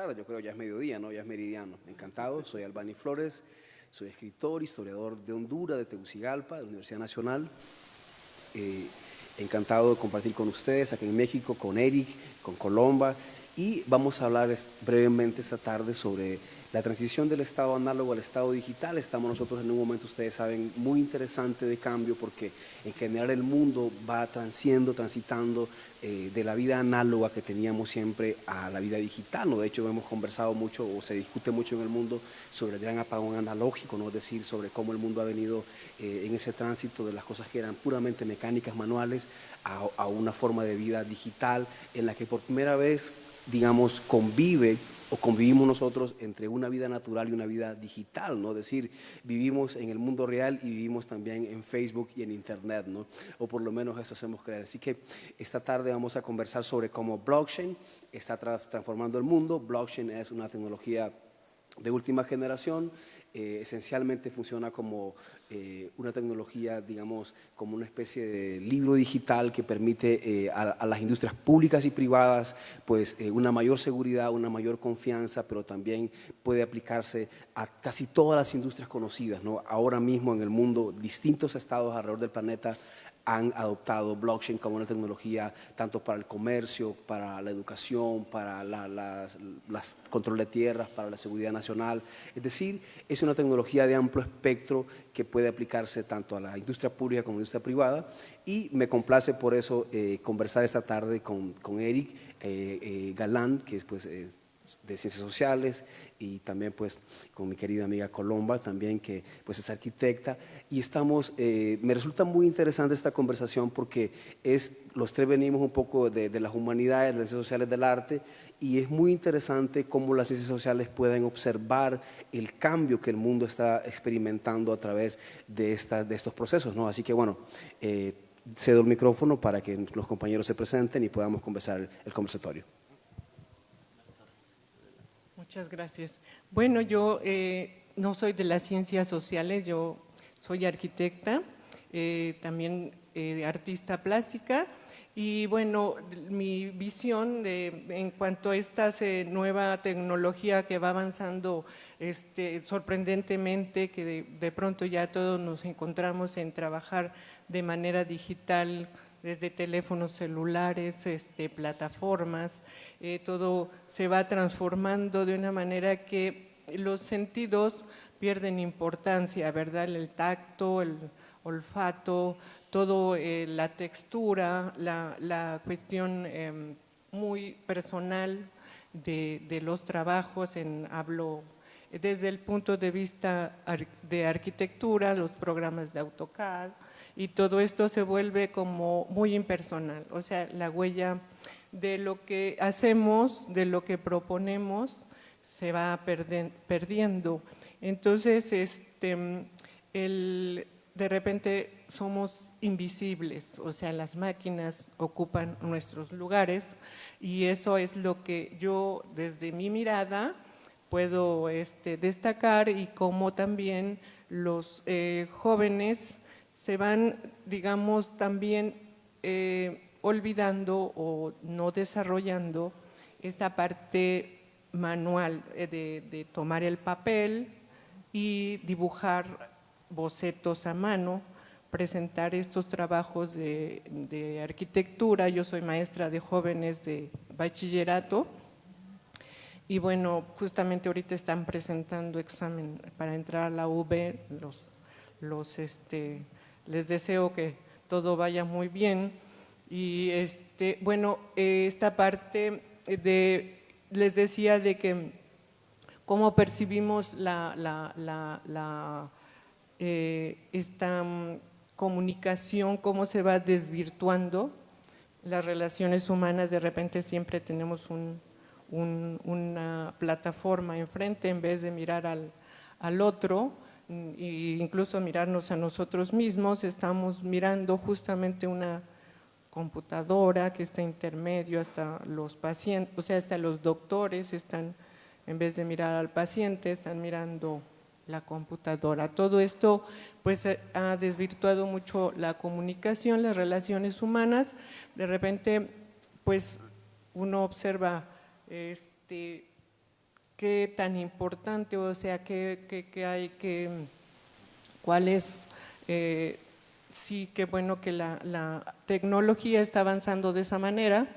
tarde, yo creo ya es mediodía, ¿no? Ya es meridiano. Encantado, soy Albani Flores, soy escritor, historiador de Honduras, de Tegucigalpa, de la Universidad Nacional. Encantado de compartir con ustedes aquí en México, con Eric, con Colomba, y vamos a hablar brevemente esta tarde sobre la transición del estado análogo al estado digital. Estamos nosotros en un momento, ustedes saben, muy interesante de cambio, porque en general el mundo va transitando de la vida análoga que teníamos siempre a la vida digital, ¿no? De hecho, hemos conversado mucho, o se discute mucho en el mundo, sobre el gran apagón analógico, ¿no? Es decir, sobre cómo el mundo ha venido en ese tránsito de las cosas que eran puramente mecánicas, manuales, a una forma de vida digital en la que por primera vez, digamos, convivimos nosotros entre una vida natural y una vida digital, ¿no? Es decir, vivimos en el mundo real y vivimos también en Facebook y en Internet, ¿no? O por lo menos eso hacemos creer. Así que esta tarde vamos a conversar sobre cómo blockchain está transformando el mundo. Blockchain es una tecnología de última generación. Esencialmente funciona como una tecnología, digamos, como una especie de libro digital que permite a las industrias públicas y privadas pues una mayor seguridad, una mayor confianza, pero también puede aplicarse a casi todas las industrias conocidas, ¿no? Ahora mismo en el mundo, distintos estados alrededor del planeta han adoptado blockchain como una tecnología tanto para el comercio, para la educación, para las control de tierras, para la seguridad nacional. Es decir, es una tecnología de amplio espectro que puede aplicarse tanto a la industria pública como a la industria privada, y me complace por eso conversar esta tarde con Eric Galán, que es pues, de Ciencias Sociales, y también pues con mi querida amiga Colomba también, que pues es arquitecta, y estamos, me resulta muy interesante esta conversación porque los tres venimos un poco de las humanidades, de las ciencias sociales, del arte, y es muy interesante cómo las ciencias sociales pueden observar el cambio que el mundo está experimentando a través de estos procesos, ¿no? Así que bueno, cedo el micrófono para que los compañeros se presenten y podamos conversar el conversatorio. Muchas gracias. Bueno, yo no soy de las ciencias sociales, yo soy arquitecta, también artista plástica, y bueno, mi visión en cuanto a esta nueva tecnología que va avanzando sorprendentemente, que de pronto ya todos nos encontramos en trabajar de manera digital, desde teléfonos celulares, plataformas, todo se va transformando de una manera que los sentidos pierden importancia, ¿verdad? El tacto, el olfato, todo, la textura, la cuestión muy personal de los trabajos, hablo desde el punto de vista de arquitectura, los programas de AutoCAD, y todo esto se vuelve como muy impersonal, o sea, la huella de lo que hacemos, de lo que proponemos, se va perdiendo. Entonces, de repente somos invisibles, o sea, las máquinas ocupan nuestros lugares, y eso es lo que yo, desde mi mirada, puedo destacar, y cómo también los jóvenes se van, digamos, también olvidando o no desarrollando esta parte manual de tomar el papel y dibujar bocetos a mano, presentar estos trabajos de arquitectura. Yo soy maestra de jóvenes de bachillerato, y bueno, justamente ahorita están presentando examen para entrar a la UB, les deseo que todo vaya muy bien. Y bueno, esta parte les decía de que cómo percibimos esta comunicación, cómo se va desvirtuando las relaciones humanas. De repente siempre tenemos una plataforma enfrente en vez de mirar al otro, e incluso mirarnos a nosotros mismos. Estamos mirando justamente una computadora que está intermedio, hasta los pacientes, o sea, hasta los doctores están, en vez de mirar al paciente, están mirando la computadora. Todo esto pues ha desvirtuado mucho la comunicación, las relaciones humanas. De repente pues uno observa qué tan importante, o sea, cuál es, sí, qué bueno que la tecnología está avanzando de esa manera,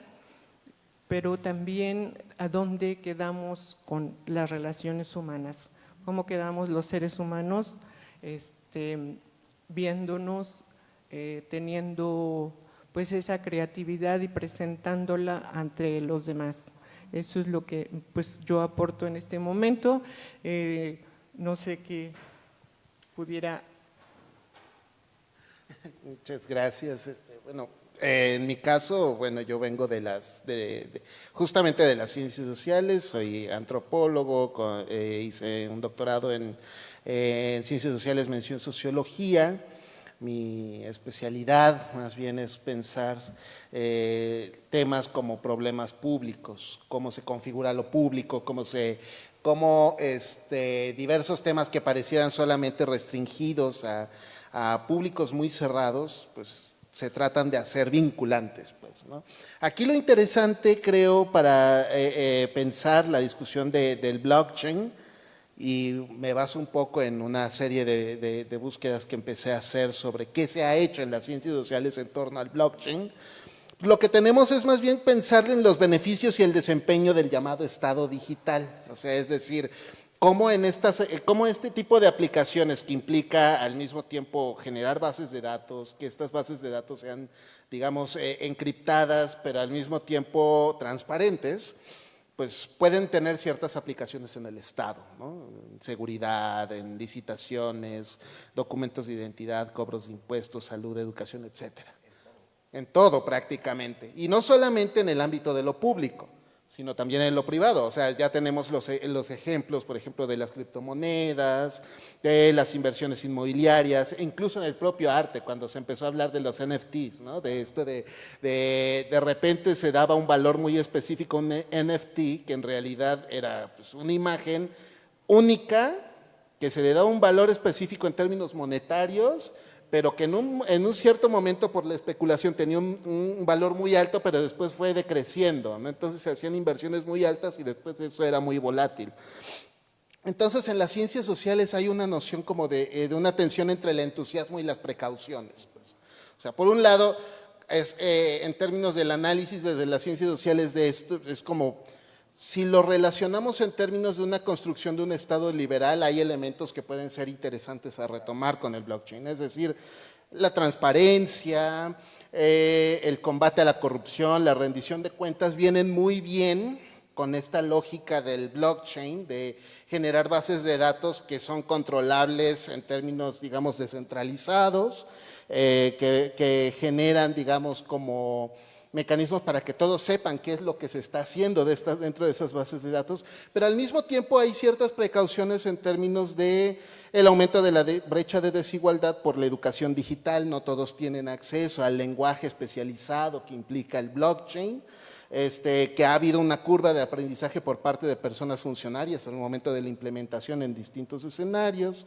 pero también a dónde quedamos con las relaciones humanas, cómo quedamos los seres humanos viéndonos, teniendo pues esa creatividad y presentándola ante los demás. Eso es lo que pues yo aporto en este momento. No sé qué pudiera. Muchas gracias. Bueno, en mi caso, bueno, yo vengo justamente de las ciencias sociales, soy antropólogo, hice un doctorado en ciencias sociales, mención sociología. Mi especialidad más bien es pensar temas como problemas públicos, cómo se configura lo público, cómo diversos temas que parecieran solamente restringidos a públicos muy cerrados, pues se tratan de hacer vinculantes, pues, ¿no? Aquí lo interesante, creo, para pensar la discusión del blockchain, y me baso un poco en una serie de búsquedas que empecé a hacer sobre qué se ha hecho en las ciencias sociales en torno al blockchain. Lo que tenemos es más bien pensar en los beneficios y el desempeño del llamado Estado digital, o sea, es decir, cómo este tipo de aplicaciones que implica al mismo tiempo generar bases de datos, que estas bases de datos sean, digamos, encriptadas, pero al mismo tiempo transparentes, pues pueden tener ciertas aplicaciones en el Estado, ¿no? En seguridad, en licitaciones, documentos de identidad, cobros de impuestos, salud, educación, etcétera. En todo prácticamente. Y no solamente en el ámbito de lo público, sino también en lo privado. O sea, ya tenemos los ejemplos, por ejemplo, de las criptomonedas, de las inversiones inmobiliarias, e incluso en el propio arte, cuando se empezó a hablar de los NFTs, ¿no? De esto de repente se daba un valor muy específico a un NFT, que en realidad era pues, una imagen única, que se le daba un valor específico en términos monetarios, pero que en un cierto momento por la especulación tenía un valor muy alto, pero después fue decreciendo, ¿no? Entonces se hacían inversiones muy altas y después eso era muy volátil. Entonces en las ciencias sociales hay una noción como de una tensión entre el entusiasmo y las precauciones, pues. O sea, por un lado, en términos del análisis desde las ciencias sociales de esto, es como si lo relacionamos en términos de una construcción de un Estado liberal, hay elementos que pueden ser interesantes a retomar con el blockchain, es decir, la transparencia, el combate a la corrupción, la rendición de cuentas, vienen muy bien con esta lógica del blockchain, de generar bases de datos que son controlables en términos, digamos, descentralizados, que generan, digamos, como mecanismos para que todos sepan qué es lo que se está haciendo dentro de esas bases de datos, pero al mismo tiempo hay ciertas precauciones en términos de el aumento de la brecha de desigualdad por la educación digital. No todos tienen acceso al lenguaje especializado que implica el blockchain, que ha habido una curva de aprendizaje por parte de personas funcionarias al momento de la implementación en distintos escenarios,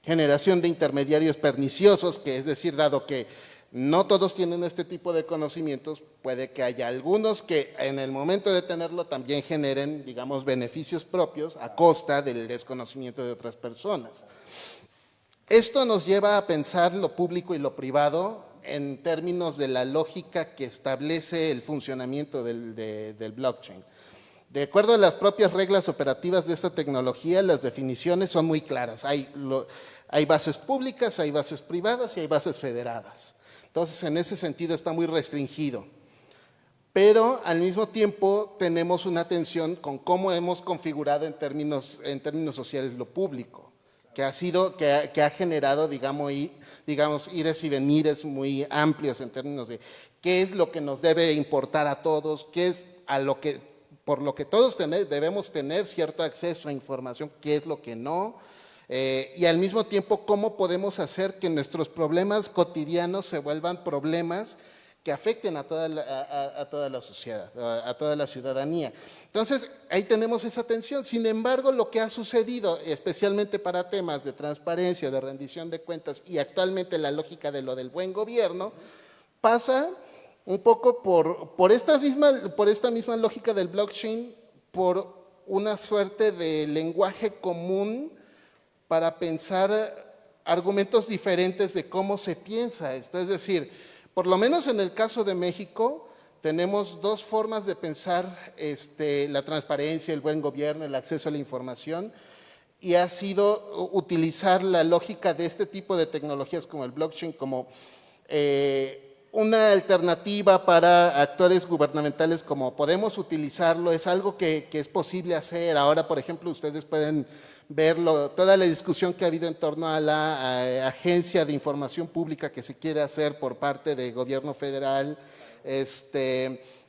generación de intermediarios perniciosos, que es decir, dado que no todos tienen este tipo de conocimientos, puede que haya algunos que en el momento de tenerlo también generen, digamos, beneficios propios a costa del desconocimiento de otras personas. Esto nos lleva a pensar lo público y lo privado en términos de la lógica que establece el funcionamiento del blockchain. De acuerdo a las propias reglas operativas de esta tecnología, las definiciones son muy claras. Hay bases públicas, hay bases privadas y hay bases federadas. Entonces, en ese sentido está muy restringido. Pero al mismo tiempo tenemos una tensión con cómo hemos configurado en términos sociales lo público, que ha generado, digamos, ires y venires muy amplios en términos de qué es lo que nos debe importar a todos, qué es por lo que todos debemos tener cierto acceso a información, qué es lo que no. Y al mismo tiempo, ¿cómo podemos hacer que nuestros problemas cotidianos se vuelvan problemas que afecten a toda la sociedad, a toda la ciudadanía? Entonces, ahí tenemos esa tensión. Sin embargo, lo que ha sucedido, especialmente para temas de transparencia, de rendición de cuentas y actualmente la lógica de lo del buen gobierno, pasa un poco por esta misma lógica del blockchain, por una suerte de lenguaje común para pensar argumentos diferentes de cómo se piensa esto. Es decir, por lo menos en el caso de México, tenemos dos formas de pensar la transparencia, el buen gobierno, el acceso a la información, y ha sido utilizar la lógica de este tipo de tecnologías como el blockchain como una alternativa para actores gubernamentales, como podemos utilizarlo, es algo que es posible hacer. Ahora, por ejemplo, ustedes pueden verlo, toda la discusión que ha habido en torno a la agencia de información pública que se quiere hacer por parte del gobierno federal,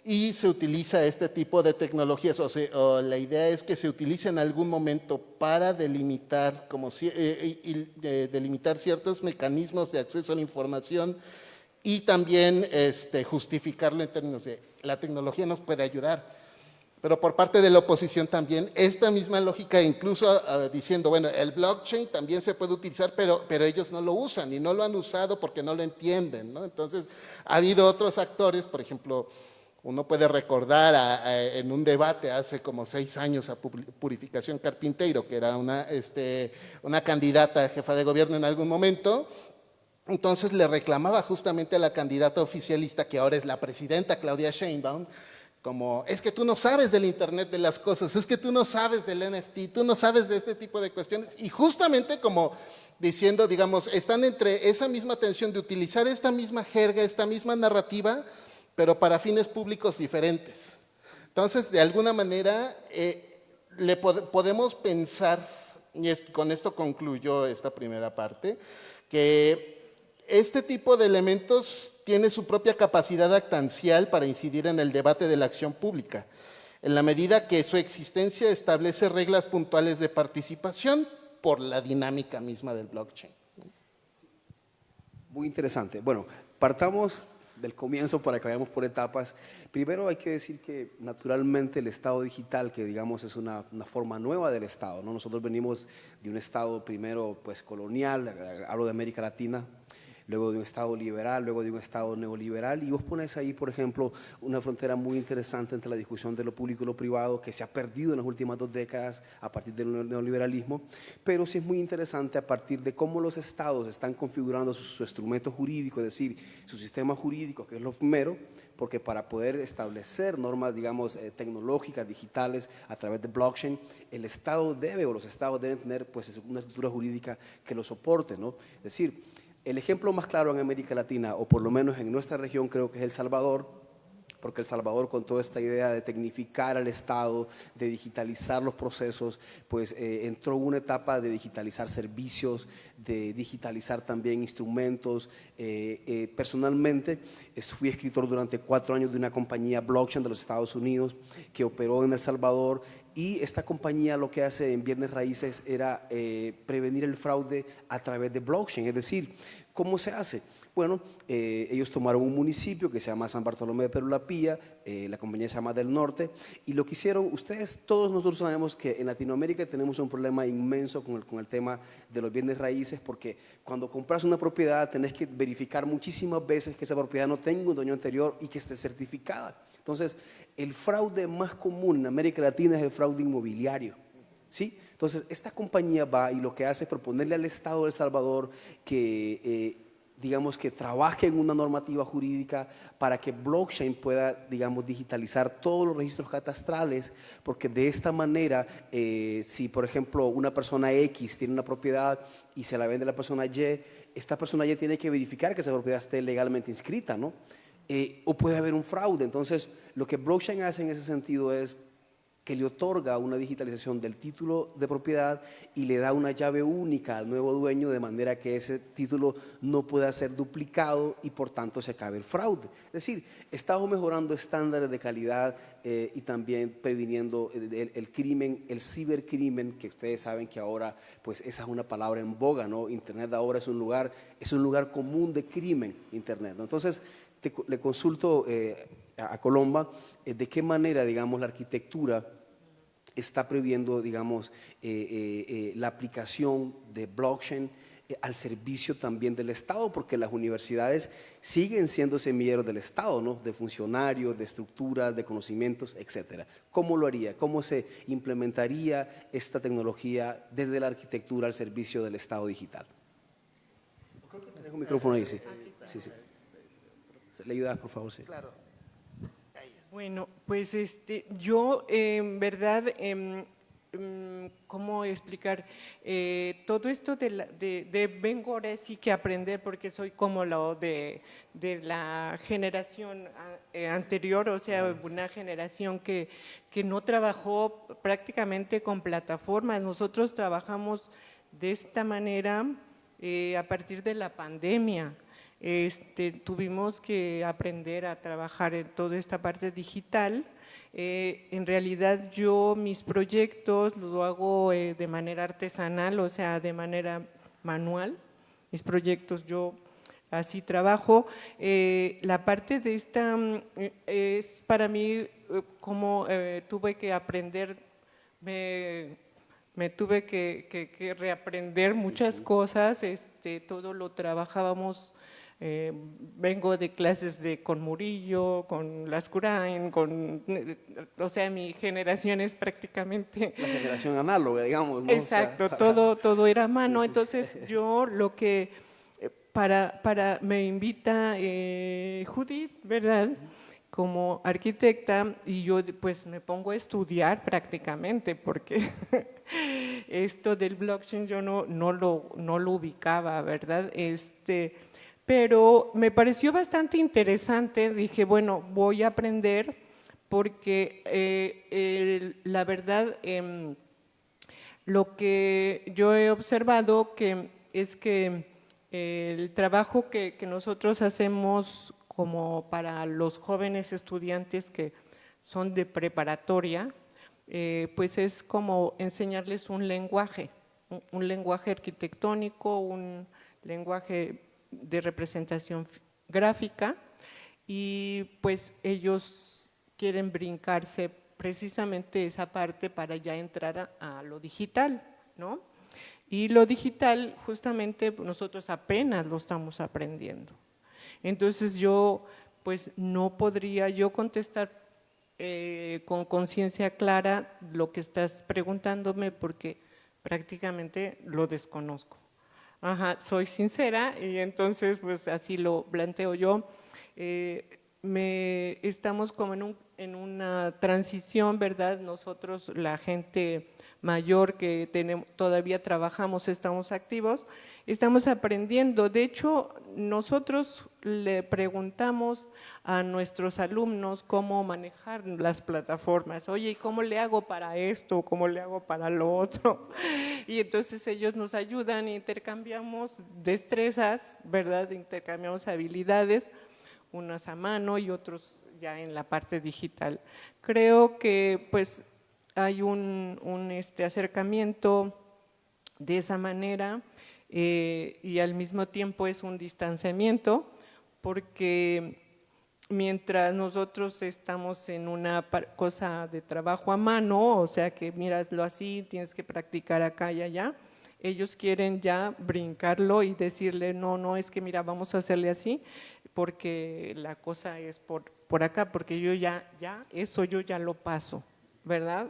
y se utiliza este tipo de tecnologías, o la idea es que se utilice en algún momento para delimitar, delimitar ciertos mecanismos de acceso a la información y también justificarlo en términos de la tecnología nos puede ayudar. Pero por parte de la oposición también, esta misma lógica, incluso diciendo, bueno, el blockchain también se puede utilizar, pero ellos no lo usan y no lo han usado porque no lo entienden, ¿no? Entonces, ha habido otros actores, por ejemplo, uno puede recordar en un debate hace como 6 años a Purificación Carpinteiro, que era una candidata a jefa de gobierno en algún momento. Entonces le reclamaba justamente a la candidata oficialista, que ahora es la presidenta Claudia Sheinbaum, como, es que tú no sabes del Internet de las cosas, es que tú no sabes del NFT, tú no sabes de este tipo de cuestiones. Y justamente como diciendo, digamos, están entre esa misma tensión de utilizar esta misma jerga, esta misma narrativa, pero para fines públicos diferentes. Entonces, de alguna manera, podemos pensar, y con esto concluyo esta primera parte, que este tipo de elementos tiene su propia capacidad actancial para incidir en el debate de la acción pública, en la medida que su existencia establece reglas puntuales de participación por la dinámica misma del blockchain. Muy interesante. Bueno, partamos del comienzo para que vayamos por etapas. Primero hay que decir que naturalmente el Estado digital, que digamos es una forma nueva del Estado, ¿no? Nosotros venimos de un Estado primero pues colonial, hablo de América Latina, luego de un Estado liberal, luego de un Estado neoliberal, y vos pones ahí, por ejemplo, una frontera muy interesante entre la discusión de lo público y lo privado, que se ha perdido en las últimas 2 décadas a partir del neoliberalismo, pero sí es muy interesante a partir de cómo los Estados están configurando su instrumento jurídico, es decir, su sistema jurídico, que es lo primero, porque para poder establecer normas, digamos, tecnológicas, digitales, a través de blockchain, el Estado debe, o los Estados deben tener, pues, una estructura jurídica que lo soporte, ¿no? Es decir, el ejemplo más claro en América Latina, o por lo menos en nuestra región, creo que es El Salvador, porque El Salvador, con toda esta idea de tecnificar al Estado, de digitalizar los procesos, pues entró en una etapa de digitalizar servicios, de digitalizar también instrumentos. Personalmente, fui escritor durante 4 años de una compañía blockchain de los Estados Unidos que operó en El Salvador, y esta compañía lo que hace en Bienes Raíces era prevenir el fraude a través de blockchain. Es decir, ¿cómo se hace? Bueno, ellos tomaron un municipio que se llama San Bartolomé de Perulapía, la compañía se llama Del Norte, y lo que hicieron, todos nosotros sabemos que en Latinoamérica tenemos un problema inmenso con el tema de los bienes raíces, porque cuando compras una propiedad tenés que verificar muchísimas veces que esa propiedad no tenga un dueño anterior y que esté certificada. Entonces, el fraude más común en América Latina es el fraude inmobiliario, ¿sí? Entonces, esta compañía va y lo que hace es proponerle al Estado de El Salvador que, digamos, que trabaje en una normativa jurídica para que blockchain pueda, digamos, digitalizar todos los registros catastrales, porque de esta manera, si por ejemplo una persona X tiene una propiedad y se la vende a la persona Y, esta persona Y tiene que verificar que esa propiedad esté legalmente inscrita, ¿no? O puede haber un fraude. Entonces, lo que blockchain hace en ese sentido es que le otorga una digitalización del título de propiedad y le da una llave única al nuevo dueño, de manera que ese título no pueda ser duplicado y por tanto se acabe el fraude. Es decir, estamos mejorando estándares de calidad y también previniendo el crimen, el cibercrimen, que ustedes saben que ahora pues esa es una palabra en boga, ¿no? Internet ahora es un lugar común de crimen, Internet, ¿no? Entonces, le consulto a Colomba de qué manera, digamos, la arquitectura está previendo, digamos, la aplicación de blockchain al servicio también del Estado, porque las universidades siguen siendo semilleros del Estado, ¿no? De funcionarios, de estructuras, de conocimientos, etcétera. ¿Cómo lo haría? ¿Cómo se implementaría esta tecnología desde la arquitectura al servicio del Estado digital? Creo que tenés un micrófono ahí, sí. Sí, sí. ¿Le ayudas, por favor? Sí. Claro. Bueno, pues yo en verdad, ¿cómo explicar? Todo esto vengo ahora sí que a aprender porque soy como lo de la generación anterior, o sea, una generación que no trabajó prácticamente con plataformas. Nosotros trabajamos de esta manera a partir de la pandemia. Tuvimos que aprender a trabajar en toda esta parte digital. En realidad yo mis proyectos los hago de manera artesanal, o sea, de manera manual. Mis proyectos yo así trabajo. La parte de esta es para mí como tuve que aprender, me tuve que reaprender muchas cosas, todo lo trabajábamos. Vengo de clases con Murillo, con Lascurain, o sea, mi generación es prácticamente… La generación análoga, digamos, ¿no? Exacto, O sea, todo era a mano, sí, sí. entonces yo lo que, me invita Judith, ¿verdad?, como arquitecta, y yo pues me pongo a estudiar prácticamente, porque esto del blockchain yo no lo ubicaba, ¿verdad?, pero me pareció bastante interesante, dije, bueno, voy a aprender porque la verdad, lo que yo he observado es que el trabajo que nosotros hacemos como para los jóvenes estudiantes que son de preparatoria, pues es como enseñarles un lenguaje arquitectónico, un lenguaje de representación gráfica, y pues ellos quieren brincarse precisamente esa parte para ya entrar a lo digital, ¿no? Y lo digital justamente nosotros apenas lo estamos aprendiendo. Entonces yo pues no podría yo contestar con conciencia clara lo que estás preguntándome porque prácticamente lo desconozco. Ajá, soy sincera y entonces pues así lo planteo yo. Estamos como en una transición, ¿verdad? Nosotros, la gente mayor que todavía trabajamos, estamos activos, estamos aprendiendo. De hecho, nosotros le preguntamos a nuestros alumnos cómo manejar las plataformas. Oye, ¿y cómo le hago para esto? ¿Cómo le hago para lo otro? Y entonces ellos nos ayudan, intercambiamos destrezas, ¿verdad? Intercambiamos habilidades, unas a mano y otros ya en la parte digital. Creo que pues hay un acercamiento de esa manera y al mismo tiempo es un distanciamiento porque mientras nosotros estamos en una cosa de trabajo a mano, o sea que míralo así, tienes que practicar acá y allá, ellos quieren ya brincarlo y decirle no, es que mira, vamos a hacerle así porque la cosa es por acá, porque yo eso yo ya lo paso, ¿verdad?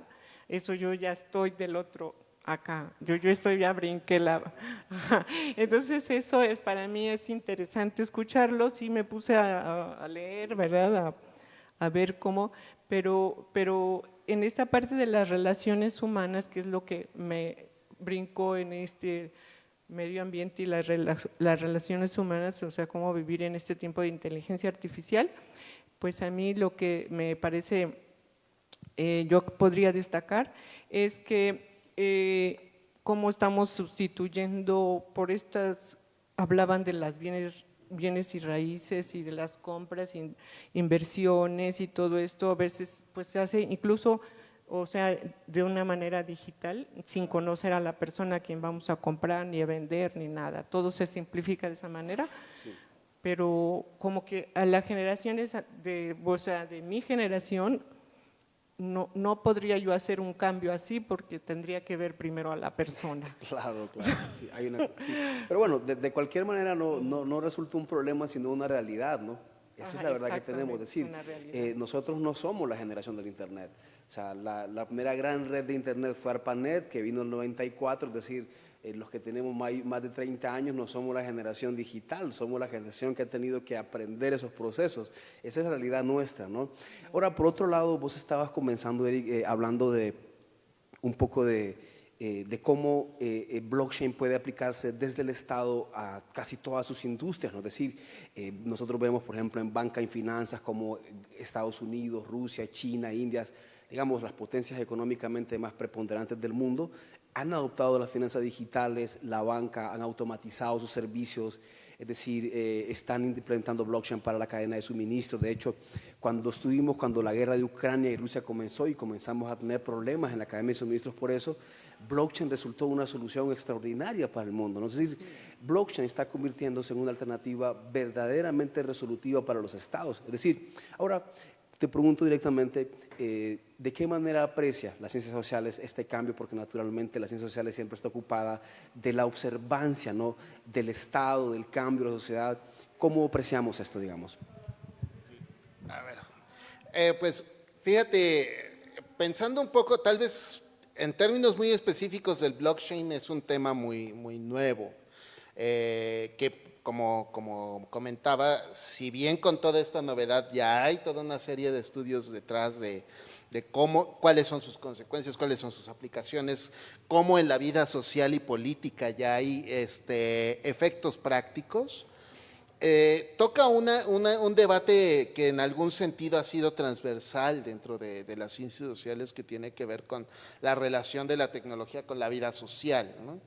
Eso yo ya estoy del otro acá, yo estoy, ya brinqué entonces eso para mí es interesante escucharlo, sí me puse a leer, ¿verdad? A ver cómo, pero en esta parte de las relaciones humanas, que es lo que me brincó en este medio ambiente y las relaciones humanas, o sea, cómo vivir en este tiempo de inteligencia artificial, pues a mí lo que me parece, yo podría destacar, es que cómo estamos sustituyendo por estas, hablaban de las bienes y raíces y de las compras, inversiones y todo esto, a veces pues se hace incluso, o sea, de una manera digital, sin conocer a la persona a quien vamos a comprar, ni a vender, ni nada. Todo se simplifica de esa manera, sí. Pero como que a las generaciones o sea, de mi generación, no podría yo hacer un cambio así porque tendría que ver primero a la persona. Claro, claro, sí, sí. Pero bueno, de cualquier manera no resulta un problema, sino una realidad, ¿no? Esa es Ajá, la verdad que tenemos. Es exactamente, es decir, una realidad. nosotros no somos la generación del Internet. O sea, la primera gran red de Internet fue ARPANET, que vino en el 94, es decir, los que tenemos más de 30 años no somos la generación digital, somos la generación que ha tenido que aprender esos procesos. Esa es la realidad nuestra, ¿no? Ahora, por otro lado, vos estabas comenzando, Eric, hablando de un poco de cómo blockchain puede aplicarse desde el Estado a casi todas sus industrias, ¿no? Es decir, nosotros vemos, por ejemplo, en banca y finanzas como Estados Unidos, Rusia, China, India, digamos, las potencias económicamente más preponderantes del mundo, han adoptado las finanzas digitales, la banca, han automatizado sus servicios, es decir, están implementando blockchain para la cadena de suministro. De hecho, cuando la guerra de Ucrania y Rusia comenzó y comenzamos a tener problemas en la cadena de suministros por eso, blockchain resultó una solución extraordinaria para el mundo, ¿no? Es decir, blockchain está convirtiéndose en una alternativa verdaderamente resolutiva para los estados. Es decir, ahora te pregunto directamente, ¿de qué manera aprecia las ciencias sociales este cambio? Porque naturalmente las ciencias sociales siempre está ocupada de la observancia, ¿no? Del estado, del cambio de la sociedad. ¿Cómo apreciamos esto, digamos? A ver, pues fíjate, pensando un poco, tal vez en términos muy específicos del blockchain es un tema muy nuevo, que como comentaba, si bien con toda esta novedad ya hay toda una serie de estudios detrás de cuáles son sus consecuencias, cuáles son sus aplicaciones, cómo en la vida social y política ya hay efectos prácticos. Toca un debate que en algún sentido ha sido transversal dentro de las ciencias sociales, que tiene que ver con la relación de la tecnología con la vida social, ¿no?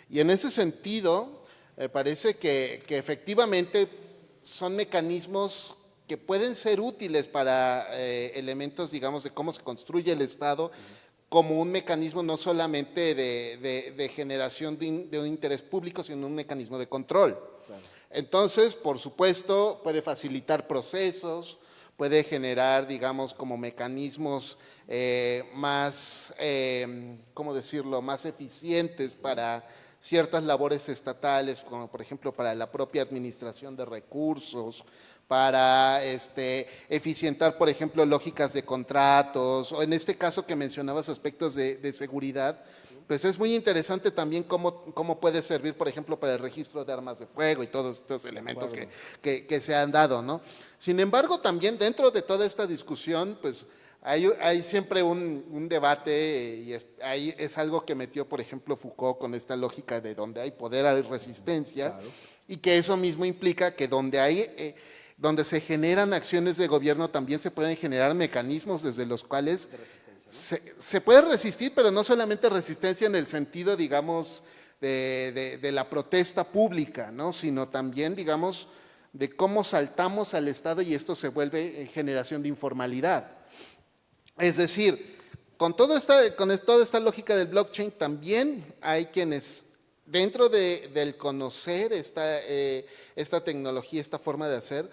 Y en ese sentido, me parece que efectivamente son mecanismos que pueden ser útiles para elementos, digamos, de cómo se construye el Estado, como un mecanismo no solamente de generación de un interés público, sino un mecanismo de control. Claro. Entonces, por supuesto, puede facilitar procesos, puede generar, digamos, como mecanismos más, ¿cómo decirlo?, más eficientes para ciertas labores estatales, como por ejemplo para la propia administración de recursos, para eficientar, por ejemplo, lógicas de contratos, o en este caso que mencionabas aspectos de seguridad, pues es muy interesante también cómo puede servir, por ejemplo, para el registro de armas de fuego y todos estos elementos que se han dado, ¿no? Sin embargo, también dentro de toda esta discusión, pues hay siempre un debate, y ahí es algo que metió, por ejemplo, Foucault con esta lógica de donde hay poder hay resistencia, claro. Y que eso mismo implica que donde se generan acciones de gobierno también se pueden generar mecanismos desde los cuales se puede resistir, pero no solamente resistencia en el sentido, digamos, de la protesta pública, ¿no? Sino también, digamos, de cómo saltamos al Estado y esto se vuelve generación de informalidad. Es decir, con toda esta lógica del blockchain también hay quienes, dentro del conocer esta tecnología, esta forma de hacer,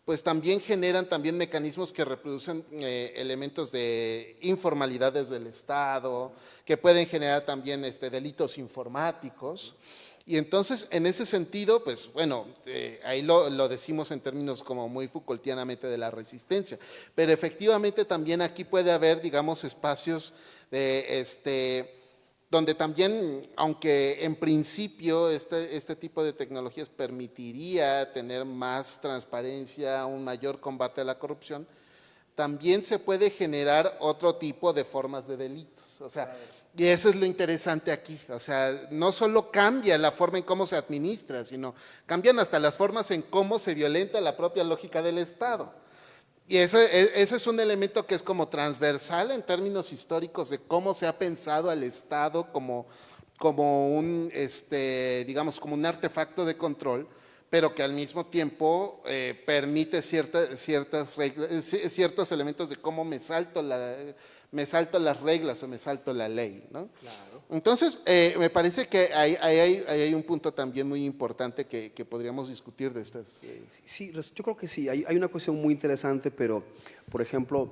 pues también generan también mecanismos que reproducen elementos de informalidades del Estado, que pueden generar también delitos informáticos. Y entonces, en ese sentido, pues bueno, ahí lo decimos en términos como muy Foucaultianamente de la resistencia, pero efectivamente también aquí puede haber, digamos, espacios donde también, aunque en principio este tipo de tecnologías permitiría tener más transparencia, un mayor combate a la corrupción, también se puede generar otro tipo de formas de delitos. O sea, y eso es lo interesante aquí. O sea, no solo cambia la forma en cómo se administra, sino cambian hasta las formas en cómo se violenta la propia lógica del Estado. Y eso es un elemento que es como transversal en términos históricos de cómo se ha pensado al Estado como un, digamos, como un artefacto de control, pero que al mismo tiempo permite ciertas reglas, ciertos elementos de cómo me salto las reglas o me salto la ley, ¿no? Claro. Entonces, me parece que hay un punto también muy importante que podríamos discutir de estas. Sí, yo creo que sí, hay una cuestión muy interesante, pero, por ejemplo,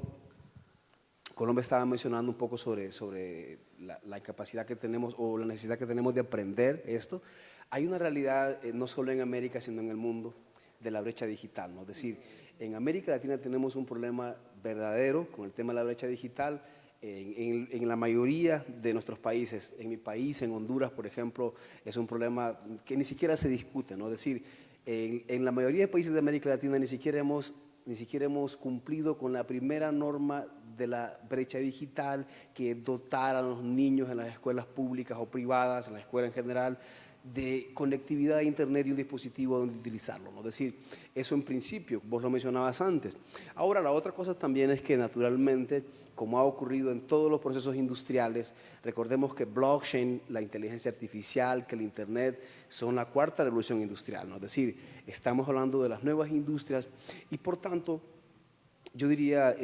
Colombia estaba mencionando un poco sobre la incapacidad que tenemos o la necesidad que tenemos de aprender esto. Hay una realidad, no solo en América, sino en el mundo, de la brecha digital, ¿no? Es decir, en América Latina tenemos un problema verdadero con el tema de la brecha digital. En la mayoría de nuestros países, en mi país, en Honduras, por ejemplo, es un problema que ni siquiera se discute, ¿no? Es decir, en la mayoría de países de América Latina ni siquiera hemos cumplido con la primera norma de la brecha digital, que es dotar a los niños en las escuelas públicas o privadas, en la escuela en general, de conectividad a Internet y un dispositivo donde utilizarlo, ¿no? Es decir, eso en principio, vos lo mencionabas antes. Ahora, la otra cosa también es que naturalmente, como ha ocurrido en todos los procesos industriales, recordemos que blockchain, la inteligencia artificial, que el Internet son la cuarta revolución industrial, ¿no? Es decir, estamos hablando de las nuevas industrias y por tanto, yo diría,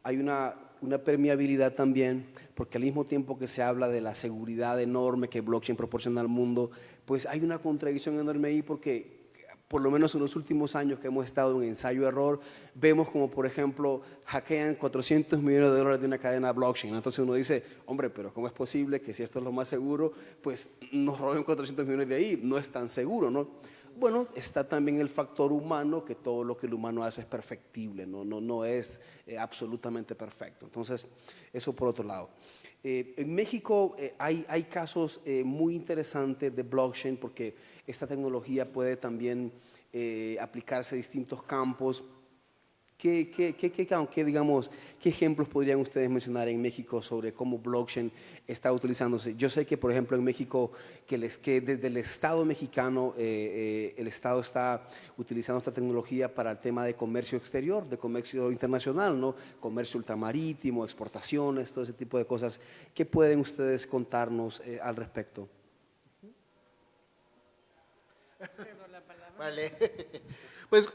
hay una permeabilidad también, porque al mismo tiempo que se habla de la seguridad enorme que blockchain proporciona al mundo, pues hay una contradicción enorme ahí porque por lo menos en los últimos años que hemos estado en ensayo-error, vemos como por ejemplo hackean $400 millones de una cadena blockchain. Entonces uno dice, hombre, pero ¿cómo es posible que si esto es lo más seguro, pues nos roben 400 millones de ahí? No es tan seguro, ¿no? Bueno, está también el factor humano, que todo lo que el humano hace es perfectible, no es absolutamente perfecto. Entonces, eso por otro lado. En México hay casos muy interesantes de blockchain porque esta tecnología puede también aplicarse a distintos campos. Digamos, ¿qué ejemplos podrían ustedes mencionar en México sobre cómo blockchain está utilizándose? Yo sé que, por ejemplo, en México, que desde el Estado mexicano, el Estado está utilizando esta tecnología para el tema de comercio exterior, de comercio internacional, ¿no? Comercio ultramarítimo, exportaciones, todo ese tipo de cosas. ¿Qué pueden ustedes contarnos al respecto? Vale, pues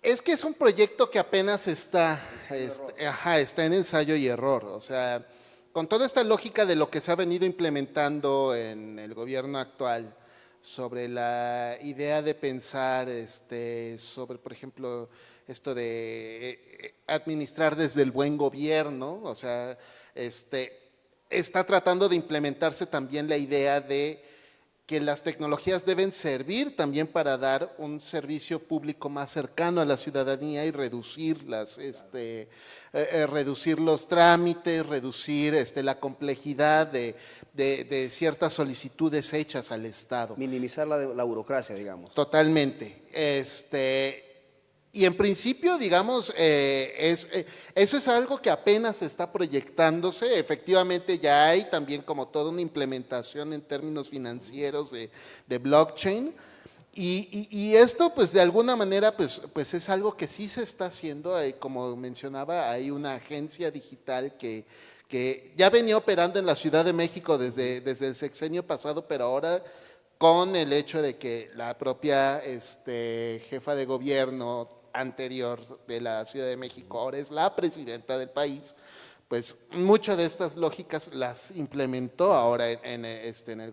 es que es un proyecto que apenas está en ensayo y error. O sea, con toda esta lógica de lo que se ha venido implementando en el gobierno actual, sobre la idea de pensar sobre, por ejemplo, esto de administrar desde el buen gobierno, o sea, está tratando de implementarse también la idea de que las tecnologías deben servir también para dar un servicio público más cercano a la ciudadanía y reducir reducir los trámites, reducir la complejidad de ciertas solicitudes hechas al Estado. Minimizar la burocracia, digamos. Totalmente. Y en principio, digamos, eso es algo que apenas está proyectándose. Efectivamente, ya hay también como toda una implementación en términos financieros de blockchain. Y esto, pues, de alguna manera, pues es algo que sí se está haciendo. Como mencionaba, hay una agencia digital que ya venía operando en la Ciudad de México desde el sexenio pasado, pero ahora con el hecho de que la propia jefa de gobierno anterior de la Ciudad de México ahora es la presidenta del país, pues muchas de estas lógicas las implementó ahora en el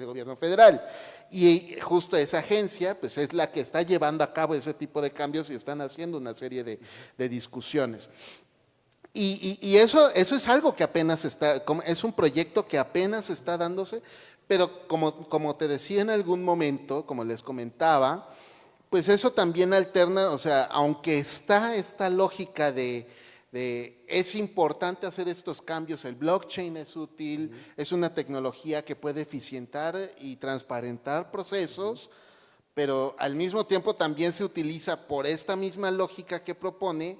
gobierno federal. Y justo esa agencia pues es la que está llevando a cabo ese tipo de cambios y están haciendo una serie de discusiones. Y eso es algo que apenas es un proyecto que apenas está dándose, pero como te decía en algún momento, como les comentaba, pues eso también alterna, o sea, aunque está esta lógica de es importante hacer estos cambios, el blockchain es útil, es una tecnología que puede eficientar y transparentar procesos, pero al mismo tiempo también se utiliza por esta misma lógica que propone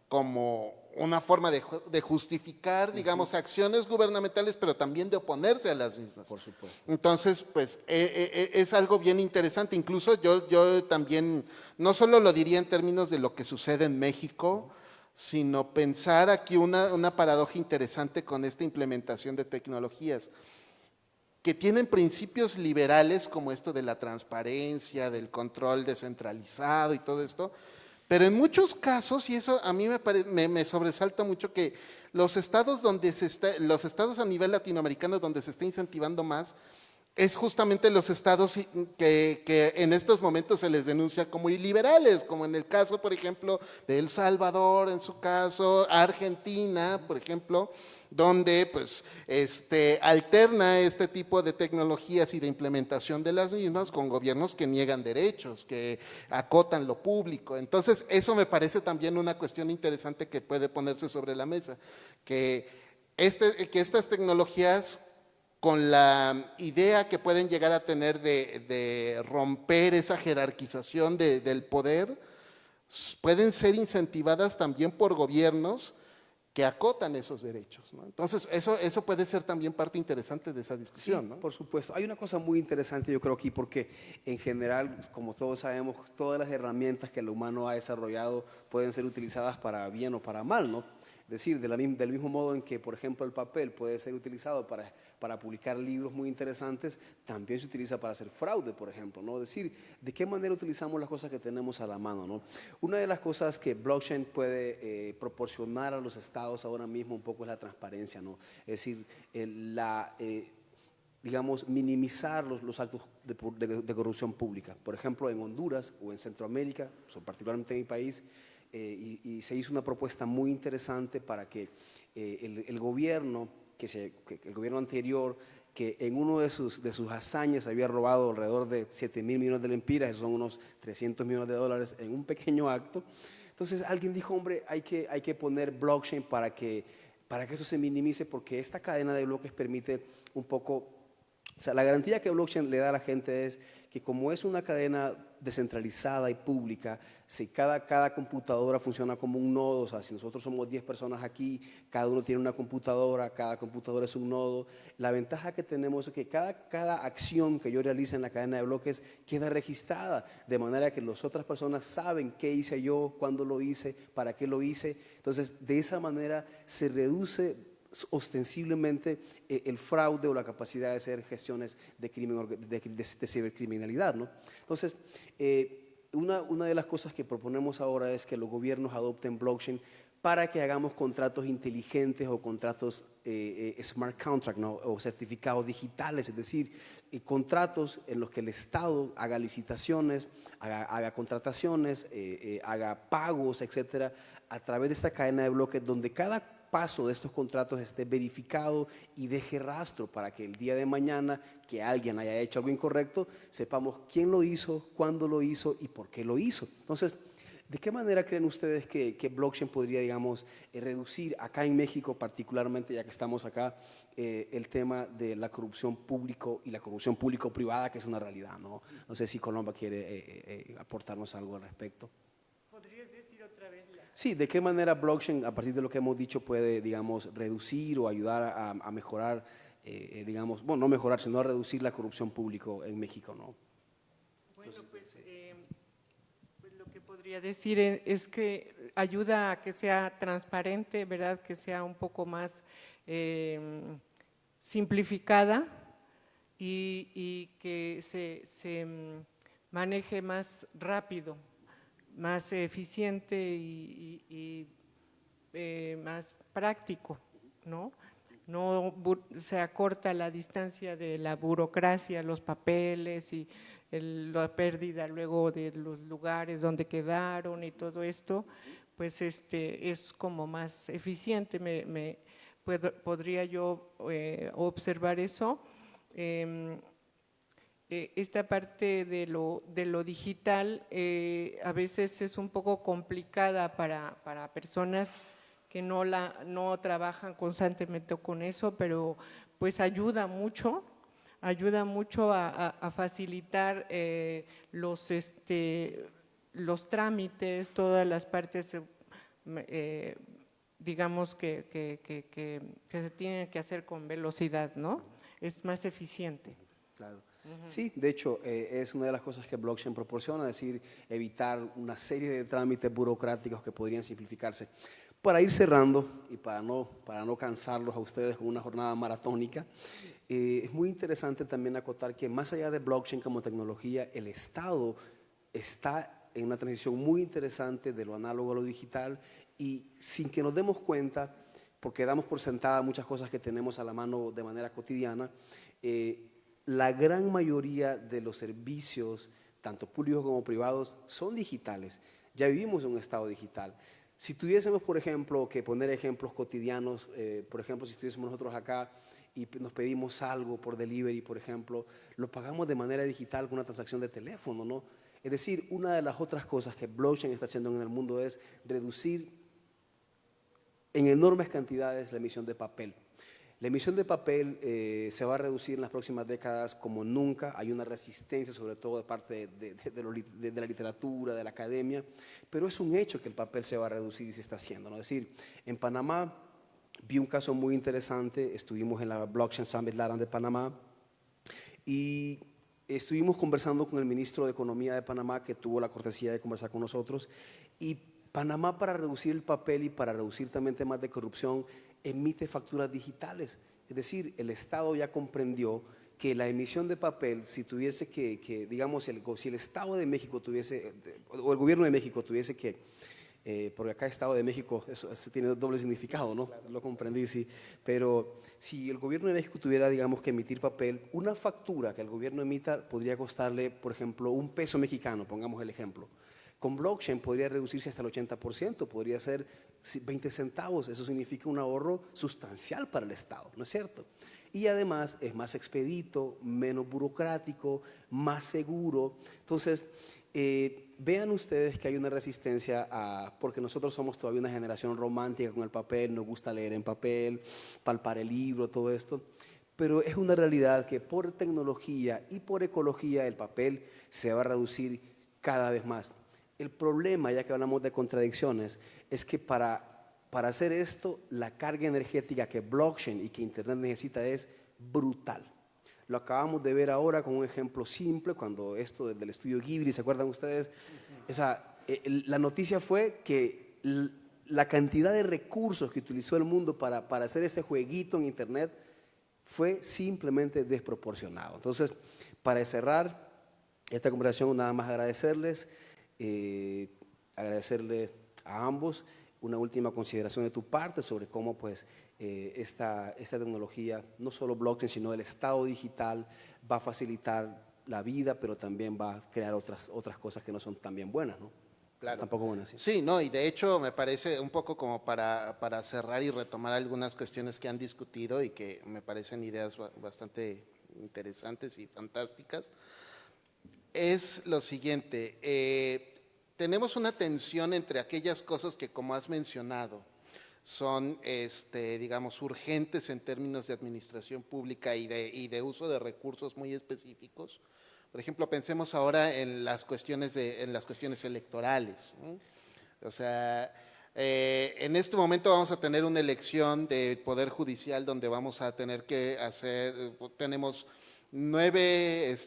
como una forma de justificar, digamos, acciones gubernamentales, pero también de oponerse a las mismas. Por supuesto. Entonces, pues, es algo bien interesante. Incluso yo también, no solo lo diría en términos de lo que sucede en México, sino pensar aquí una paradoja interesante con esta implementación de tecnologías que tienen principios liberales como esto de la transparencia, del control descentralizado y todo esto, pero en muchos casos, y eso a mí me sobresalta mucho, que los estados a nivel latinoamericano donde se está incentivando más, es justamente los estados que en estos momentos se les denuncia como iliberales, como en el caso, por ejemplo, de El Salvador, en su caso, Argentina, por ejemplo, donde pues alterna este tipo de tecnologías y de implementación de las mismas con gobiernos que niegan derechos, que acotan lo público. Entonces, eso me parece también una cuestión interesante que puede ponerse sobre la mesa, que estas tecnologías, con la idea que pueden llegar a tener de romper esa jerarquización del poder, pueden ser incentivadas también por gobiernos que acotan esos derechos, ¿no? Entonces, eso puede ser también parte interesante de esa discusión, Sí, ¿no? por supuesto. Hay una cosa muy interesante, yo creo, aquí, porque en general, como todos sabemos, todas las herramientas que el humano ha desarrollado pueden ser utilizadas para bien o para mal, ¿no? Es decir, del mismo modo en que, por ejemplo, el papel puede ser utilizado para publicar libros muy interesantes, también se utiliza para hacer fraude, por ejemplo, ¿no? Es decir, ¿de qué manera utilizamos las cosas que tenemos a la mano, ¿no? Una de las cosas que blockchain puede proporcionar a los estados ahora mismo un poco es la transparencia, ¿no? Es decir, digamos, minimizar los actos de corrupción pública. Por ejemplo, en Honduras o en Centroamérica, particularmente en mi país, y se hizo una propuesta muy interesante para que el gobierno, que el gobierno anterior, que en uno de sus hazañas había robado alrededor de 7.000 millones de lempiras, esos son unos 300 millones de dólares en un pequeño acto. Entonces alguien dijo, hombre, hay que poner blockchain para que eso se minimice, porque esta cadena de bloques permite un poco. O sea, la garantía que blockchain le da a la gente es que, como es una cadena descentralizada y pública, si cada computadora funciona como un nodo, o sea, si nosotros somos 10 personas aquí, cada uno tiene una computadora, cada computadora es un nodo, la ventaja que tenemos es que cada acción que yo realice en la cadena de bloques queda registrada, de manera que las otras personas saben qué hice yo, cuándo lo hice, para qué lo hice. Entonces, de esa manera se reduce ostensiblemente el fraude o la capacidad de hacer gestiones de crimen, de cibercriminalidad, ¿no? Entonces, una de las cosas que proponemos ahora es que los gobiernos adopten blockchain para que hagamos contratos inteligentes o contratos smart contract, ¿no? O certificados digitales, es decir, contratos en los que el Estado haga licitaciones, haga contrataciones, haga pagos, etcétera, a través de esta cadena de bloques, donde cada paso de estos contratos esté verificado y deje rastro, para que el día de mañana que alguien haya hecho algo incorrecto, sepamos quién lo hizo, cuándo lo hizo y por qué lo hizo. Entonces, ¿de qué manera creen ustedes que blockchain podría, digamos, reducir acá en México particularmente, ya que estamos acá, el tema de la corrupción público y la corrupción público-privada, que es una realidad, ¿no? No sé si Colomba quiere aportarnos algo al respecto. ¿Podrías decir otra vez? Sí, ¿de qué manera blockchain, a partir de lo que hemos dicho, puede, digamos, reducir o ayudar a mejorar, digamos, bueno, no mejorar, sino a reducir la corrupción público en México, ¿no? Bueno, pues lo que podría decir es que ayuda a que sea transparente, ¿verdad? Que sea un poco más simplificada y que se maneje más rápido, más eficiente y más práctico, ¿no? No se acorta la distancia de la burocracia, los papeles y la pérdida luego de los lugares donde quedaron y todo esto, pues es como más eficiente. Podría yo observar eso. Esta parte de lo digital a veces es un poco complicada para personas que no trabajan constantemente con eso, pero pues ayuda mucho a facilitar los trámites, todas las partes digamos que se tienen que hacer con velocidad, ¿no? Es más eficiente. Claro. Sí, de hecho, es una de las cosas que blockchain proporciona, es decir, evitar una serie de trámites burocráticos que podrían simplificarse. Para ir cerrando y para no cansarlos a ustedes con una jornada maratónica, es muy interesante también acotar que, más allá de blockchain como tecnología, el Estado está en una transición muy interesante de lo análogo a lo digital, y sin que nos demos cuenta, porque damos por sentada muchas cosas que tenemos a la mano de manera cotidiana, la gran mayoría de los servicios, tanto públicos como privados, son digitales. Ya vivimos en un estado digital. Si tuviésemos, por ejemplo, que poner ejemplos cotidianos, por ejemplo, si estuviésemos nosotros acá y nos pedimos algo por delivery, por ejemplo, lo pagamos de manera digital con una transacción de teléfono, ¿no? Es decir, una de las otras cosas que blockchain está haciendo en el mundo es reducir en enormes cantidades la emisión de papel. La emisión de papel se va a reducir en las próximas décadas como nunca. Hay una resistencia, sobre todo de parte de la literatura, de la academia, pero es un hecho que el papel se va a reducir y se está haciendo, ¿no? Es decir, en Panamá vi un caso muy interesante. Estuvimos en la Blockchain Summit Latam de Panamá y estuvimos conversando con el ministro de Economía de Panamá, que tuvo la cortesía de conversar con nosotros, y Panamá, para reducir el papel y para reducir también temas de corrupción, emite facturas digitales. Es decir, el Estado ya comprendió que la emisión de papel, si tuviese digamos, si el Estado de México tuviese, o el gobierno de México tuviese que, porque acá Estado de México eso tiene doble significado, ¿no? Claro. Lo comprendí, sí. Pero si el gobierno de México tuviera, digamos, que emitir papel, una factura que el gobierno emita podría costarle, por ejemplo, $1 mexicano, pongamos el ejemplo. Con blockchain podría reducirse hasta el 80%, podría ser 20 centavos. Eso significa un ahorro sustancial para el Estado, ¿no es cierto? Y además es más expedito, menos burocrático, más seguro. Entonces, vean ustedes que hay una resistencia porque nosotros somos todavía una generación romántica con el papel, nos gusta leer en papel, palpar el libro, todo esto. Pero es una realidad que por tecnología y por ecología el papel se va a reducir cada vez más. El problema, ya que hablamos de contradicciones, es que para hacer esto, la carga energética que blockchain y que Internet necesita es brutal. Lo acabamos de ver ahora con un ejemplo simple, cuando esto del estudio Ghibli, ¿se acuerdan ustedes? La noticia fue que la cantidad de recursos que utilizó el mundo para hacer ese jueguito en Internet fue simplemente desproporcionado. Entonces, para cerrar esta conversación, nada más agradecerles. Agradecerle a ambos. Una última consideración de tu parte sobre cómo pues, esta tecnología, no solo blockchain, sino el estado digital, va a facilitar la vida, pero también va a crear otras cosas que no son tan bien buenas, ¿no? Claro. Tampoco buenas. Sí. Sí, no, y de hecho me parece un poco como para cerrar y retomar algunas cuestiones que han discutido y que me parecen ideas bastante interesantes y fantásticas. Es lo siguiente, tenemos una tensión entre aquellas cosas que, como has mencionado, son, digamos, urgentes en términos de administración pública y de uso de recursos muy específicos. Por ejemplo, pensemos ahora en las cuestiones electorales, ¿no? O sea, en este momento vamos a tener una elección del Poder Judicial donde vamos a tener que tenemos 9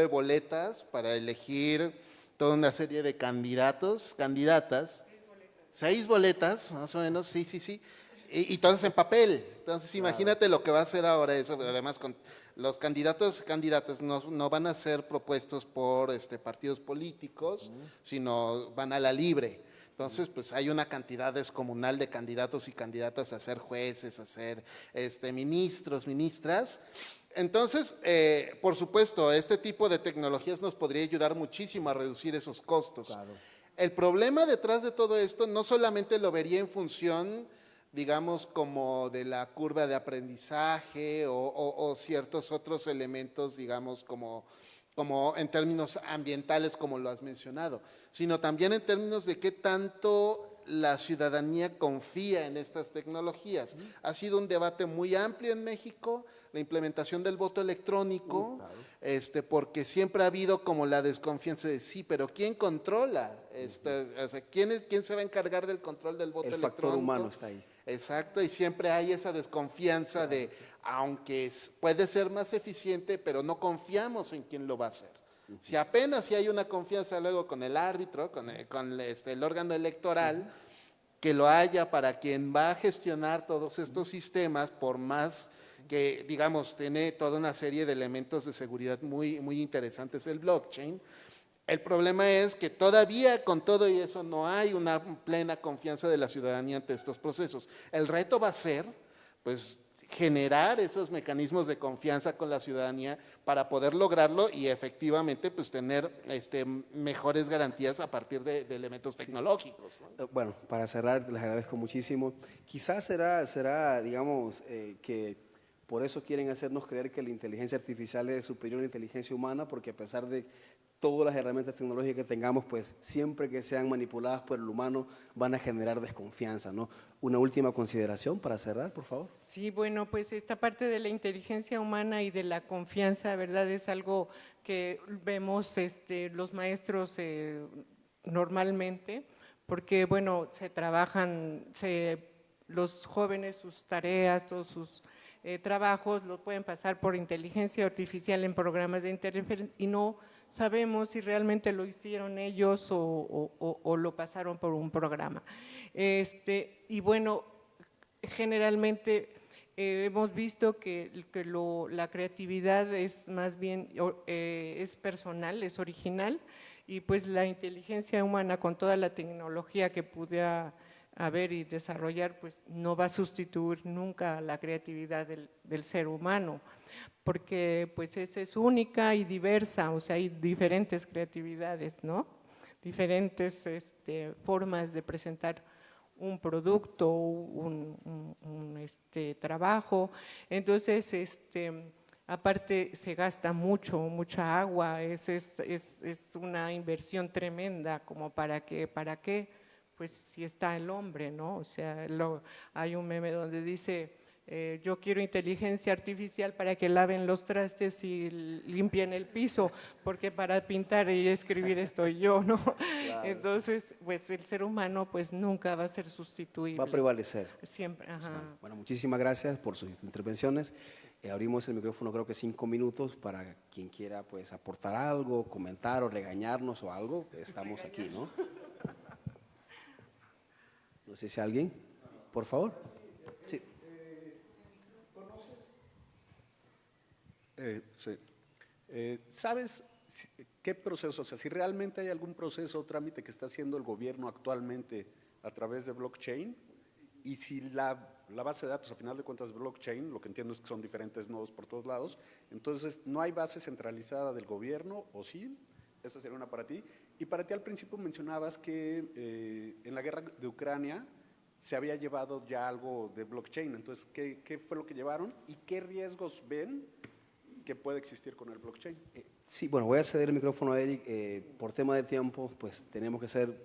boletas para elegir toda una serie de candidatos, candidatas. 6 boletas, más o menos, sí. Y todas en papel. Entonces, imagínate lo que va a hacer ahora eso. Además, con los candidatas no van a ser propuestos por partidos políticos, sino van a la libre. Entonces, pues hay una cantidad descomunal de candidatos y candidatas a ser jueces, a ser ministros, ministras. Entonces, por supuesto, este tipo de tecnologías nos podría ayudar muchísimo a reducir esos costos. Claro. El problema detrás de todo esto no solamente lo vería en función, digamos, como de la curva de aprendizaje o ciertos otros elementos, digamos, como en términos ambientales, como lo has mencionado, sino también en términos de qué tanto la ciudadanía confía en estas tecnologías. Ha sido un debate muy amplio en México, la implementación del voto electrónico, claro. Porque siempre ha habido como la desconfianza de sí, pero ¿quién controla? O sea, ¿quién se va a encargar del control del voto electrónico? El factor humano está ahí. Exacto, y siempre hay esa desconfianza de, aunque puede ser más eficiente, pero no confiamos en quién lo va a hacer. Si apenas si hay una confianza luego con el árbitro, con el órgano electoral, que lo haya para quien va a gestionar todos estos sistemas, por más que, digamos, tiene toda una serie de elementos de seguridad muy, muy interesantes el blockchain. El problema es que todavía con todo y eso no hay una plena confianza de la ciudadanía ante estos procesos. El reto va a ser, pues, generar esos mecanismos de confianza con la ciudadanía para poder lograrlo y efectivamente pues tener mejores garantías a partir de elementos tecnológicos, ¿no? Bueno, para cerrar, les agradezco muchísimo. Quizás será digamos, que por eso quieren hacernos creer que la inteligencia artificial es superior a la inteligencia humana, porque a pesar de todas las herramientas tecnológicas que tengamos, pues siempre que sean manipuladas por el humano van a generar desconfianza, ¿no? Una última consideración para cerrar, por favor. Sí, bueno, pues esta parte de la inteligencia humana y de la confianza, ¿verdad? Es algo que vemos los maestros normalmente, porque, bueno, se trabajan, los jóvenes, sus tareas, todos sus trabajos los pueden pasar por inteligencia artificial en programas de inteligencia y no sabemos si realmente lo hicieron ellos o lo pasaron por un programa. Y bueno, generalmente hemos visto que la creatividad es más bien es personal, es original, y pues la inteligencia humana con toda la tecnología que pudiera haber y desarrollar, pues no va a sustituir nunca la creatividad del ser humano, porque pues es única y diversa, o sea, hay diferentes creatividades, ¿no? Diferentes formas de presentar un producto, un trabajo. Entonces, aparte se gasta mucha agua, es una inversión tremenda, como ¿para qué? Pues si está el hombre, ¿no? O sea, hay un meme donde dice, yo quiero inteligencia artificial para que laven los trastes y limpien el piso, porque para pintar y escribir estoy yo, ¿no? Claro. Entonces, pues el ser humano pues nunca va a ser sustituible. Va a prevalecer. Siempre, ajá. Bueno, muchísimas gracias por sus intervenciones. Abrimos el micrófono creo que 5 minutos para quien quiera pues aportar algo, comentar o regañarnos o algo. Estamos aquí, ¿no? No sé si alguien, por favor. Sí. Sí. ¿Sabes qué proceso, o sea, si realmente hay algún proceso o trámite que está haciendo el gobierno actualmente a través de blockchain? Y si la base de datos, a final de cuentas, blockchain, lo que entiendo es que son diferentes nodos por todos lados, entonces, ¿no hay base centralizada del gobierno o sí? Esa sería una para ti. Y para ti al principio mencionabas que en la guerra de Ucrania se había llevado ya algo de blockchain. Entonces, ¿qué fue lo que llevaron y qué riesgos ven que puede existir con el blockchain? Sí, bueno, voy a ceder el micrófono a Eric. Por tema de tiempo, pues tenemos que ser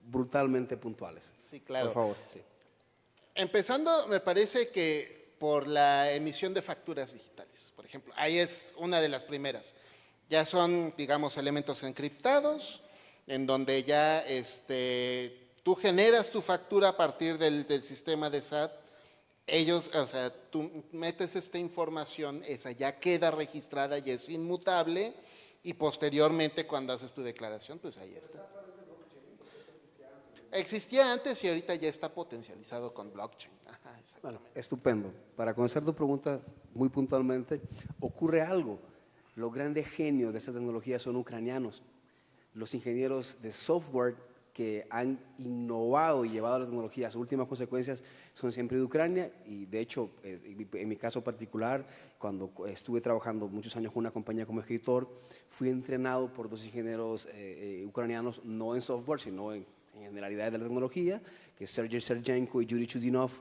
brutalmente puntuales. Sí, claro. Por favor, sí. Empezando, me parece que por la emisión de facturas digitales, por ejemplo, ahí es una de las primeras. Ya son, digamos, elementos encriptados, en donde ya tú generas tu factura a partir del sistema de SAT. Ellos, o sea, tú metes esta información, esa ya queda registrada y es inmutable, y posteriormente cuando haces tu declaración, pues ahí está. Existía antes y ahorita ya está potencializado con blockchain. Ajá, bueno, estupendo. Para conocer tu pregunta muy puntualmente, ocurre algo. Los grandes genios de esta tecnología son ucranianos. Los ingenieros de software que han innovado y llevado la tecnología a sus últimas consecuencias son siempre de Ucrania, y de hecho, en mi caso particular, cuando estuve trabajando muchos años con una compañía como escritor, fui entrenado por 2 ingenieros ucranianos, no en software, sino en generalidades de la tecnología, que es Sergei Sergenko y Yuri Chudinov.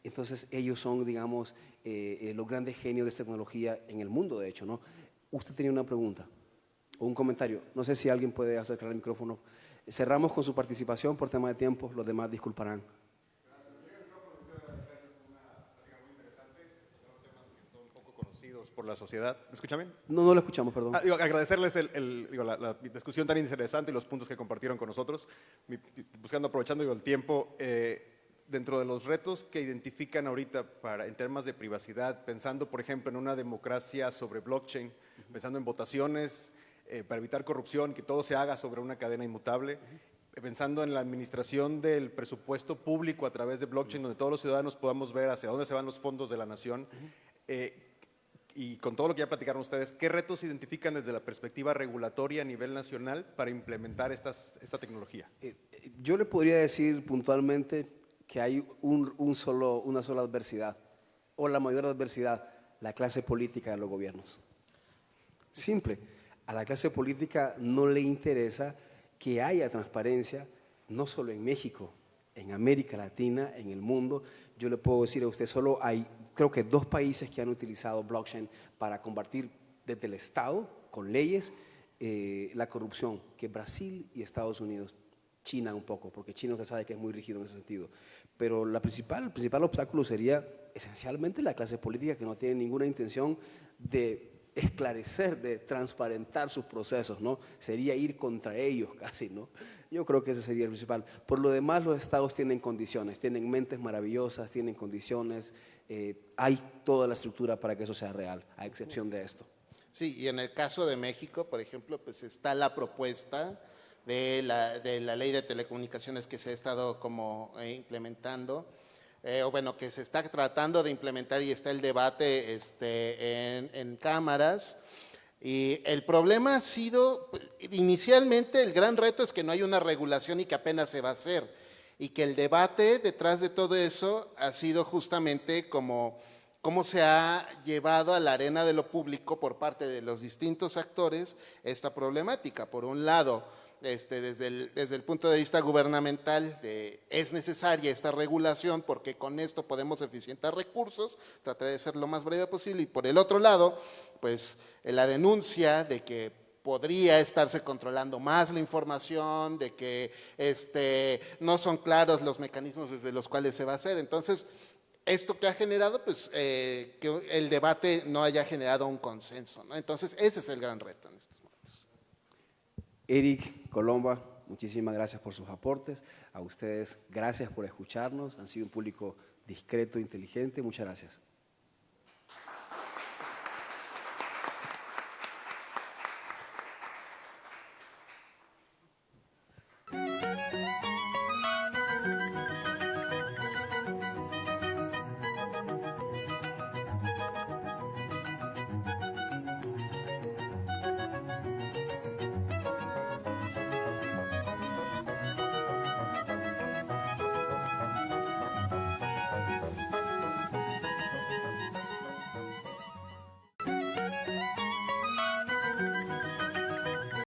Entonces, ellos son, digamos, los grandes genios de esta tecnología en el mundo, de hecho, ¿no? Usted tenía una pregunta o un comentario. No sé si alguien puede acercar el micrófono. Cerramos con su participación por tema de tiempo, los demás disculparán. Por la sociedad. ¿Me escuchan bien? No lo escuchamos, perdón. Agradecerles la discusión tan interesante y los puntos que compartieron con nosotros. Aprovechando el tiempo, dentro de los retos que identifican ahorita en temas de privacidad, pensando, por ejemplo, en una democracia sobre blockchain, pensando en votaciones para evitar corrupción, que todo se haga sobre una cadena inmutable, pensando en la administración del presupuesto público a través de blockchain, donde todos los ciudadanos podamos ver hacia dónde se van los fondos de la nación. Y con todo lo que ya platicaron ustedes, ¿qué retos identifican desde la perspectiva regulatoria a nivel nacional para implementar esta tecnología? Yo le podría decir puntualmente que hay una sola adversidad, o la mayor adversidad? La clase política de los gobiernos. Simple, a la clase política no le interesa que haya transparencia, no solo en México, en América Latina, en el mundo. Yo le puedo decir a usted, solo hay, creo que 2 países que han utilizado blockchain para combatir desde el Estado, con leyes, la corrupción, que es Brasil y Estados Unidos. China un poco, porque China usted sabe que es muy rígido en ese sentido. Pero el principal obstáculo sería esencialmente la clase política, que no tiene ninguna intención de esclarecer, de transparentar sus procesos, ¿no? Sería ir contra ellos casi, ¿no? Yo creo que ese sería el principal. Por lo demás, los estados tienen condiciones, tienen mentes maravillosas, tienen condiciones, hay toda la estructura para que eso sea real, a excepción de esto. Sí, y en el caso de México, por ejemplo, pues está la propuesta de la ley de telecomunicaciones que se ha estado como implementando, o bueno, que se está tratando de implementar y está el debate en cámaras. Y el problema ha sido, inicialmente el gran reto es que no hay una regulación y que apenas se va a hacer, y que el debate detrás de todo eso ha sido justamente como cómo se ha llevado a la arena de lo público por parte de los distintos actores esta problemática. Por un lado, desde el punto de vista gubernamental, es necesaria esta regulación porque con esto podemos eficientar recursos, tratar de ser lo más breve posible, y por el otro lado, pues la denuncia de que podría estarse controlando más la información, de que no son claros los mecanismos desde los cuales se va a hacer. Entonces, esto que ha generado, pues, que el debate no haya generado un consenso, ¿no? Entonces, ese es el gran reto en estos momentos. Eric, Colomba, muchísimas gracias por sus aportes. A ustedes, gracias por escucharnos. Han sido un público discreto, inteligente. Muchas gracias.